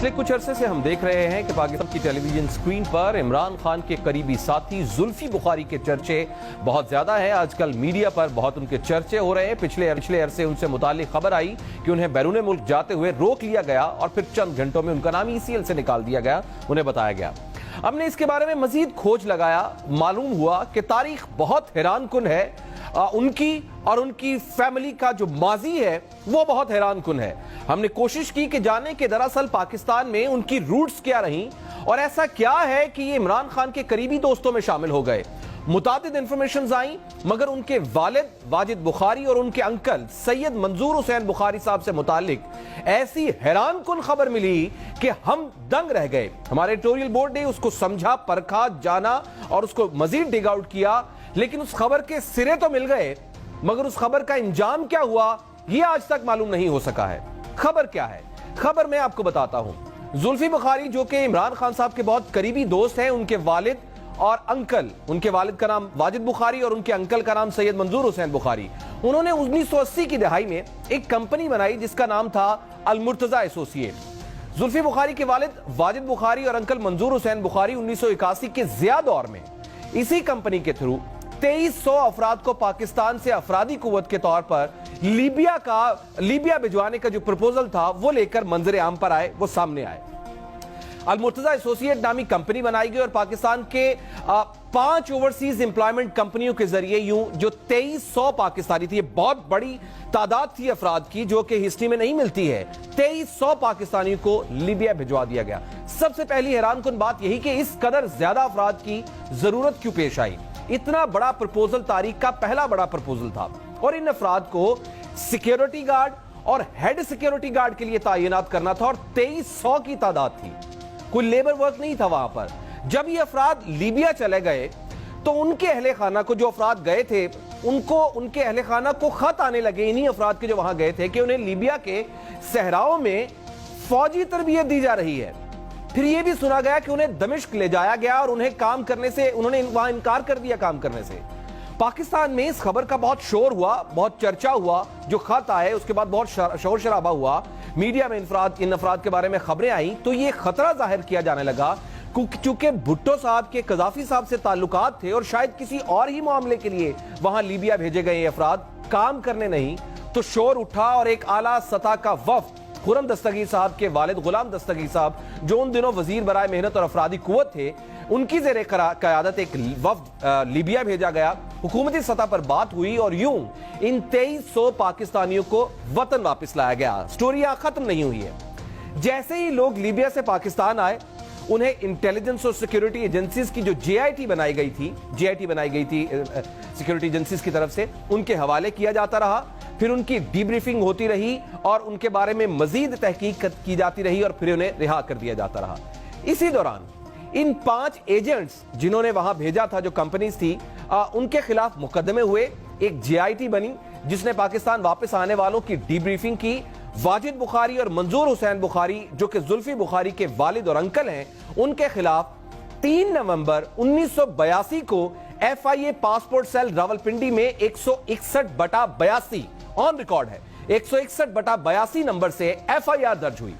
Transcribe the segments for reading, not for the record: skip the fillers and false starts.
پچھلے کچھ عرصے سے ہم دیکھ رہے ہیں کہ پاکستان کی ٹیلی ویژن سکرین پر عمران خان کے قریبی ساتھی زلفی بخاری کے چرچے بہت زیادہ ہیں۔ آج کل میڈیا پر بہت ان کے چرچے ہو رہے ہیں۔ پچھلے عرصے ان سے متعلق خبر آئی کہ انہیں بیرون ملک جاتے ہوئے روک لیا گیا اور پھر چند گھنٹوں میں ان کا نام ECL سے نکال دیا گیا، انہیں بتایا گیا۔ ہم نے اس کے بارے میں مزید کھوج لگایا، معلوم ہوا کہ تاریخ بہت حیران کن ہے۔ ان کی اور ان کی فیملی کا جو ماضی ہے وہ بہت حیران کن ہے۔ ہم نے کوشش کی کہ جانیں کہ دراصل پاکستان میں ان کی روٹس کیا رہیں اور ایسا کیا ہے کہ یہ عمران خان کے قریبی دوستوں میں شامل ہو گئے۔ متعدد انفارمیشنز آئیں، مگر ان کے والد واجد بخاری اور ان کے انکل سید منظور حسین بخاری صاحب سے متعلق ایسی حیران کن خبر ملی کہ ہم دنگ رہ گئے۔ ہمارے ایڈیٹوریل بورڈ نے اس کو سمجھا، پرکھا، جانا اور اس کو مزید ڈگ آؤٹ کیا، لیکن اس خبر کے سرے تو مل گئے، مگر اس خبر کا انجام کیا ہوا یہ آج تک معلوم نہیں ہو سکا ہے۔ خبر کیا ہے؟ خبر میں آپ کو بتاتا ہوں۔ زلفی بخاری جو کہ عمران خان صاحب کے بہت قریبی دوست ہیں، ان کے والد اور انکل، ان کے والد کا نام واجد بخاری اور ان کے انکل کا نام سید منظور حسین بخاری، انہوں نے 1980 کی دہائی میں ایک کمپنی بنائی جس کا نام تھا المرتضی ایسوسیٹ۔ زلفی بخاری کے والد واجد بخاری اور انکل منظور حسین بخاری 1981 کے ضیاء دور میں اسی کمپنی کے تھرو 2300 افراد کو پاکستان سے افرادی قوت کے طور پر لیبیا بھجوانے کا جو پروپوزل تھا وہ لے کر منظر عام پر آئے، وہ سامنے آئے۔ المرتضی ایسوسیٹ نامی کمپنی بنائی گئی اور پاکستان کے 5 اوورسیز امپلائمنٹ کمپنیوں کے ذریعے یوں جو 2300 پاکستانی تھی، یہ بہت بڑی تعداد تھی افراد کی جو کہ ہسٹری میں نہیں ملتی ہے، 2300 پاکستانیوں کو لیبیا بھجوا دیا گیا۔ سب سے پہلی حیران کن بات یہی کہ اس قدر زیادہ افراد کی ضرورت کیوں پیش آئی۔ اتنا بڑا پروپوزل تاریخ کا پہلا بڑا پروپوزل تھا اور ان افراد کو سیکیورٹی گارڈ اور ہیڈ سیکیورٹی گارڈ کے لیے تعینات کرنا تھا اور 2300 کی تعداد تھی، کوئی لیبر ورک نہیں تھا وہاں پر۔ جب یہ افراد لیبیا چلے گئے تو ان کے اہل خانہ کو، جو افراد گئے تھے ان کے اہل خانہ کو خط آنے لگے انہی افراد کے جو وہاں گئے تھے کہ انہیں لیبیا کے صحراؤں میں فوجی تربیت دی جا رہی ہے۔ پھر یہ بھی سنا گیا کہ انہیں دمشق لے جایا گیا اور انہیں کام کرنے سے انہوں نے وہاں انکار کر دیا کام کرنے سے۔ پاکستان میں اس خبر کا بہت شور ہوا، بہت چرچا ہوا، جو خط آئے اس کے بعد بہت شور شرابہ ہوا، میڈیا میں ان افراد کے بارے میں خبریں آئیں تو یہ خطرہ ظاہر کیا جانے لگا چونکہ بھٹو صاحب کے قذافی صاحب سے تعلقات تھے اور شاید کسی اور ہی معاملے کے لیے وہاں لیبیا بھیجے گئے افراد، کام کرنے نہیں، تو شور اٹھا اور ایک اعلیٰ سطح کا وفد خرم دستگیر صاحب کے والد غلام دستگیر صاحب جو ان دنوں وزیر برائے محنت اور افرادی قوت تھے، ان کی زیر قیادت ایک وفد لیبیا بھیجا گیا۔ حکومتی سطح پر بات ہوئی اور یوں ان 2300 پاکستانیوں کو وطن واپس لایا گیا۔ سٹوری یہاں ختم نہیں ہوئی ہے۔ جیسے ہی لوگ لیبیا سے پاکستان آئے، انہیں انٹیلیجنس اور سیکیورٹی ایجنسیز کی جو JIT بنائی گئی تھی سیکیورٹی ایجنسیز کی طرف سے، ان کے حوالے کیا جاتا رہا۔ پھر ان کی ڈی بریفنگ ہوتی رہی اور ان کے بارے میں مزید تحقیق کی جاتی رہی اور پھر انہیں رہا کر دیا جاتا رہا۔ اسی دوران ان 5 ایجنٹس جنہوں نے وہاں بھیجا تھا، جو کمپنیز تھی، ان کے خلاف مقدمے ہوئے۔ ایک JIT بنی جس نے پاکستان واپس آنے والوں کی ڈی بریفنگ کی۔ واجد بخاری اور منظور حسین بخاری جو کہ زلفی بخاری کے والد اور انکل ہیں، ان کے خلاف 3 نومبر 1982 کو FIA پاسپورٹ سیل راولپنڈی میں 161/82 آن ریکارڈ ہے، 161/82 نمبر سے FIR درج ہوئی۔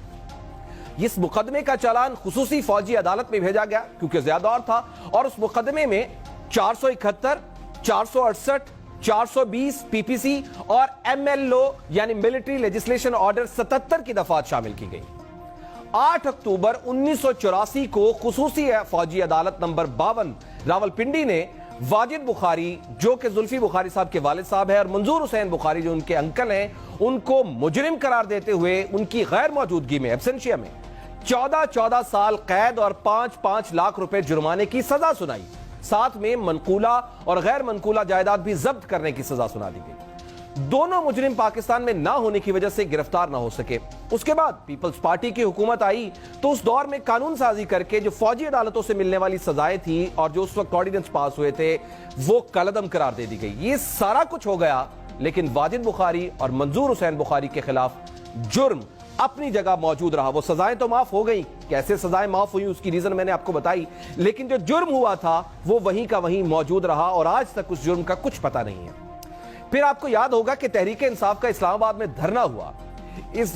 اس مقدمے کا چالان خصوصی فوجی عدالت میں بھیجا گیا کیونکہ زیادہ اور تھا، اور اس مقدمے میں 471، 468، 420 PPC اور MLO یعنی ملٹری لیجسلیشن آرڈر 77 کی دفعات شامل کی گئی۔ 8 اکتوبر 1984 کو خصوصی فوجی عدالت نمبر 52 راولپنڈی نے واجد بخاری جو کہ زلفی بخاری صاحب کے والد صاحب ہیں اور منظور حسین بخاری جو ان کے انکل ہیں، ان کو مجرم قرار دیتے ہوئے ان کی غیر موجودگی میں، ایبسنشیا میں 14 سال قید اور 5 لاکھ روپے جرمانے کی سزا سنائی۔ ساتھ میں منقولہ اور غیر منقولہ جائیداد بھی ضبط کرنے کی سزا سنا دی گئی۔ دونوں مجرم پاکستان میں نہ ہونے کی وجہ سے گرفتار نہ ہو سکے۔ اس کے بعد پیپلز پارٹی کی حکومت آئی تو اس دور میں قانون سازی کر کے جو فوجی عدالتوں سے ملنے والی سزائیں تھی اور جو اس وقت آرڈیننس پاس ہوئے تھے وہ کالعدم قرار دے دی گئی۔ یہ سارا کچھ ہو گیا، لیکن واجد بخاری اور منظور حسین بخاری کے خلاف جرم اپنی جگہ موجود رہا۔ وہ سزائیں تو معاف ہو گئیں، کیسے سزائیں معاف ہوئی اس کی ریزن میں نے آپ کو بتائی، لیکن جو جرم ہوا تھا وہ وہیں کا وہیں موجود رہا اور آج تک اس جرم کا کچھ پتہ نہیں ہے۔ پھر آپ کو یاد ہوگا کہ تحریک انصاف کا اسلام آباد میں دھرنا ہوا۔ اس